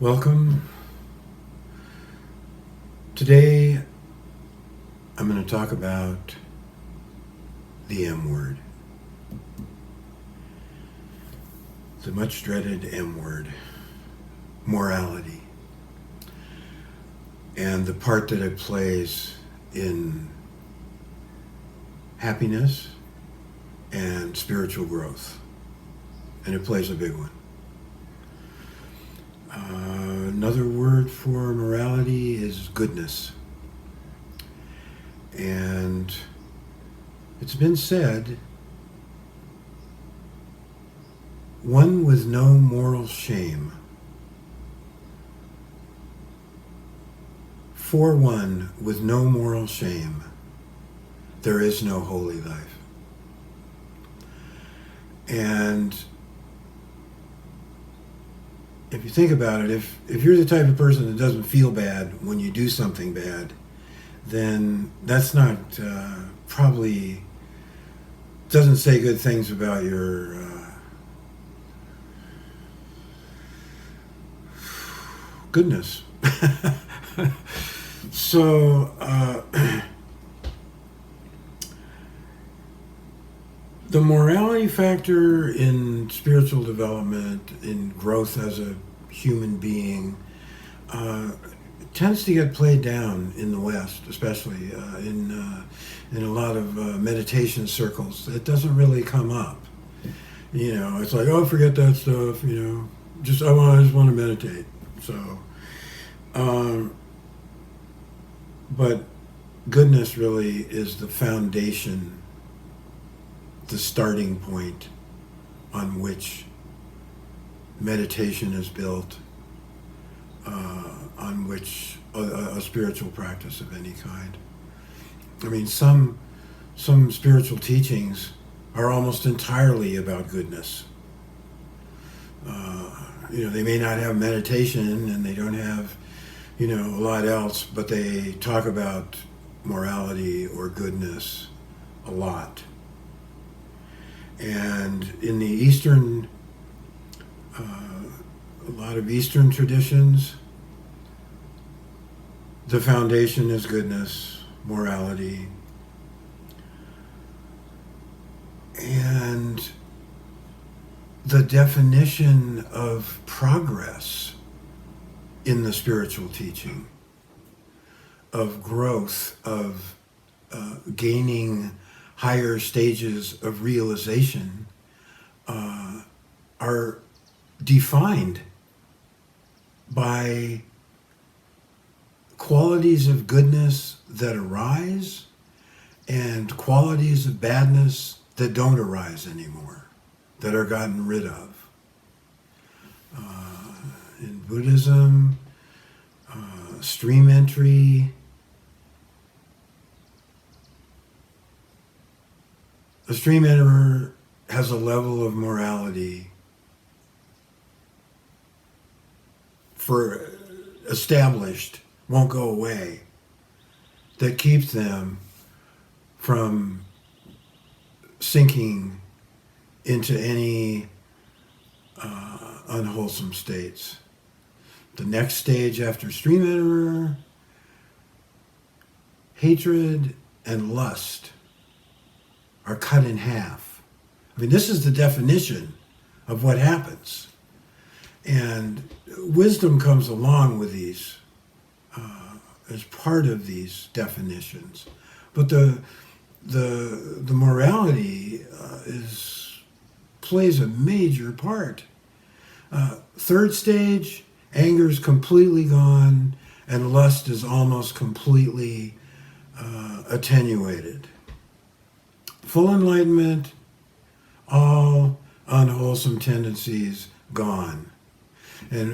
Welcome. Today I'm going to talk about the M word, the much dreaded M word, morality, and the part that it plays in happiness and spiritual growth. And it plays a big one. Another word for morality is goodness. And it's been said, one with no moral shame, for one with no moral shame, there is no holy life. And if you think about it, if you're the type of person that doesn't feel bad when you do something bad, then that's not probably doesn't say good things about your goodness. So the morality factor in spiritual development, in growth as a human being, tends to get played down in the West, especially in a lot of meditation circles. It doesn't really come up. You know, it's like, oh, forget that stuff. You know, I just want to meditate. So, but goodness really is the foundation, the starting point on which meditation is built, on which a spiritual practice of any kind. I mean, some spiritual teachings are almost entirely about goodness. They may not have meditation and they don't have, a lot else, but they talk about morality or goodness a lot. And in the Eastern, a lot of Eastern traditions, the foundation is goodness, morality, and the definition of progress in the spiritual teaching, of growth, of gaining higher stages of realization, are defined by qualities of goodness that arise and qualities of badness that don't arise anymore, that are gotten rid of. In Buddhism, stream entry, a stream enterer has a level of morality for established, won't go away, that keeps them from sinking into any unwholesome states. The next stage after stream enterer, hatred and lust are cut in half. I mean, this is the definition of what happens. And wisdom comes along with these as part of these definitions. But the morality plays a major part. Third stage, anger is completely gone and lust is almost completely attenuated. Full enlightenment, all unwholesome tendencies gone. And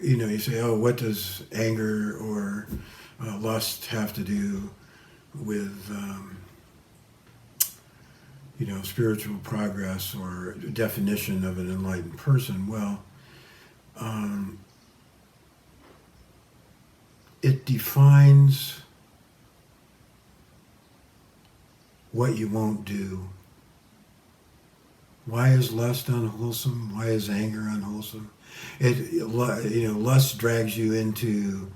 you say, oh, what does anger or lust have to do with, spiritual progress or definition of an enlightened person? Well, it defines what you won't do Why is lust unwholesome? Why is anger unwholesome? Lust drags you into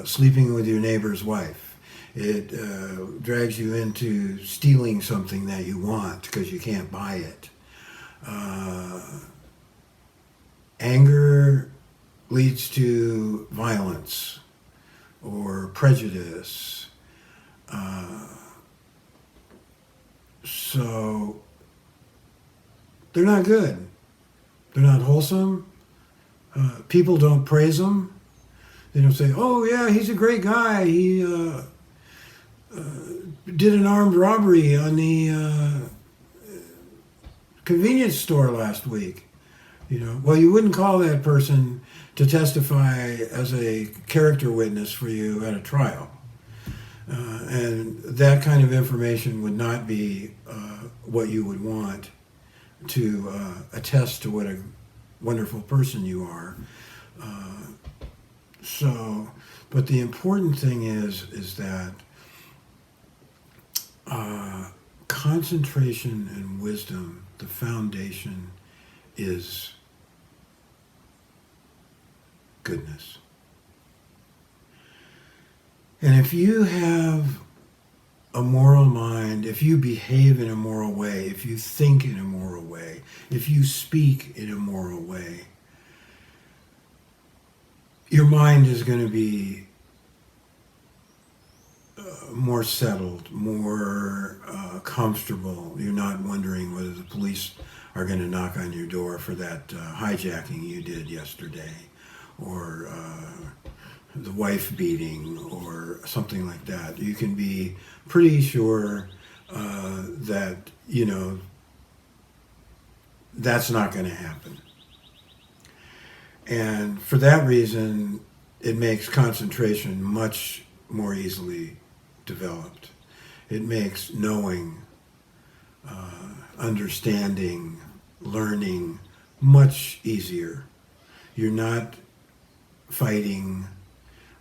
sleeping with your neighbor's wife. It drags you into stealing something that you want because you can't buy it. Anger leads to violence or prejudice. So they're not good. They're not wholesome. People don't praise them. They don't say, "Oh yeah, he's a great guy. He did an armed robbery on the convenience store last week." Well, you wouldn't call that person to testify as a character witness for you at a trial. And that kind of information would not be what you would want to attest to what a wonderful person you are. But the important thing is that concentration and wisdom, the foundation is goodness. And if you have a moral mind, if you behave in a moral way, if you think in a moral way, if you speak in a moral way, your mind is going to be more settled, more comfortable. You're not wondering whether the police are going to knock on your door for that hijacking you did yesterday, or the wife beating, or something like that. You can be pretty sure that, that's not going to happen. And for that reason, it makes concentration much more easily developed. It makes knowing, understanding, learning much easier. You're not fighting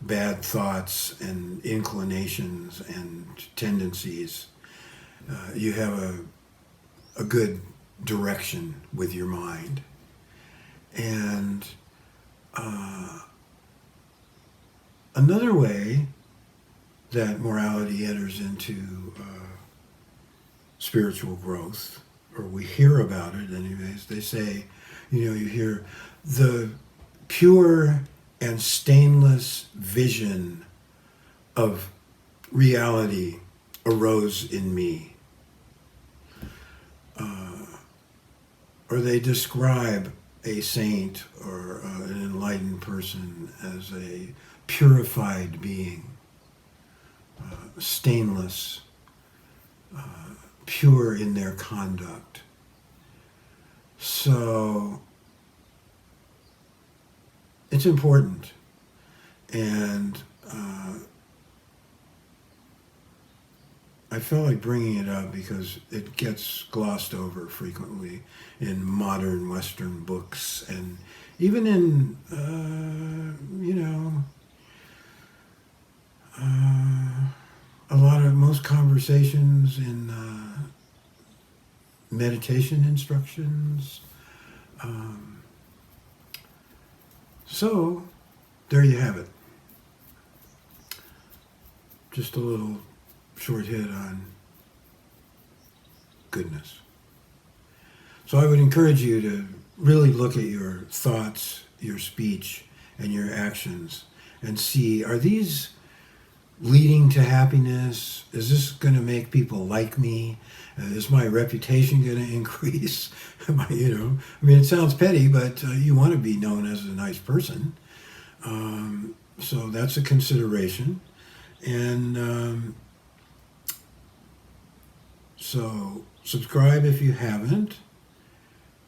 bad thoughts and inclinations and tendencies. You have a good direction with your mind. And another way that morality enters into spiritual growth, or we hear about it anyways, they say, you hear the pure and stainless vision of reality arose in me. Or they describe a saint or an enlightened person as a purified being, stainless, pure in their conduct. So it's important, and I felt like bringing it up because it gets glossed over frequently in modern Western books, and even in, most conversations in meditation instructions. So, there you have it. Just a little short hit on goodness. So I would encourage you to really look at your thoughts, your speech, and your actions and see, are these leading to happiness? Is this going to make people like me? Is my reputation going to increase? It sounds petty, but you want to be known as a nice person. So that's a consideration. And so subscribe if you haven't.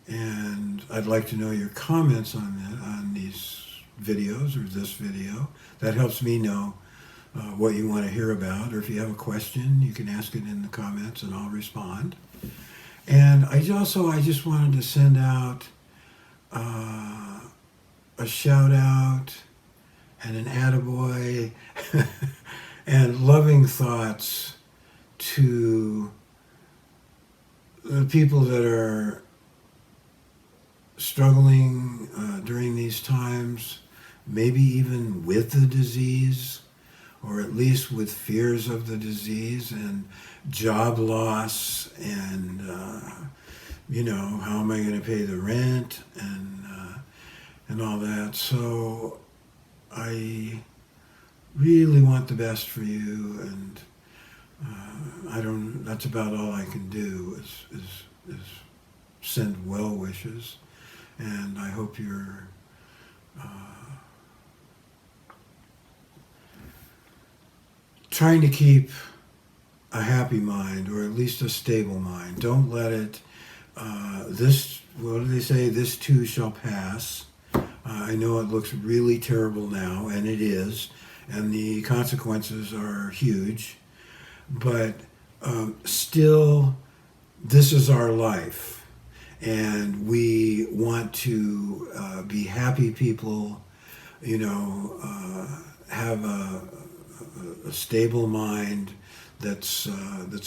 And I'd like to know your comments on these videos or this video. That helps me know what you want to hear about, or if you have a question, you can ask it in the comments and I'll respond. And I just wanted to send out a shout out and an attaboy and loving thoughts to the people that are struggling during these times, maybe even with the disease, or at least with fears of the disease and job loss and, how am I going to pay the rent and all that. So I really want the best for you, and that's about all I can do is send well wishes, and I hope you're trying to keep a happy mind, or at least a stable mind. Don't let it, what do they say, this too shall pass. I know it looks really terrible now, and it is, and the consequences are huge, but still, this is our life, and we want to be happy people, have a stable mind that's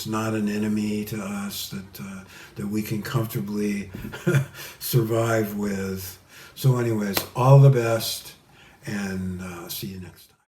not an enemy to us, that we can comfortably survive with. So anyways, all the best, and see you next time.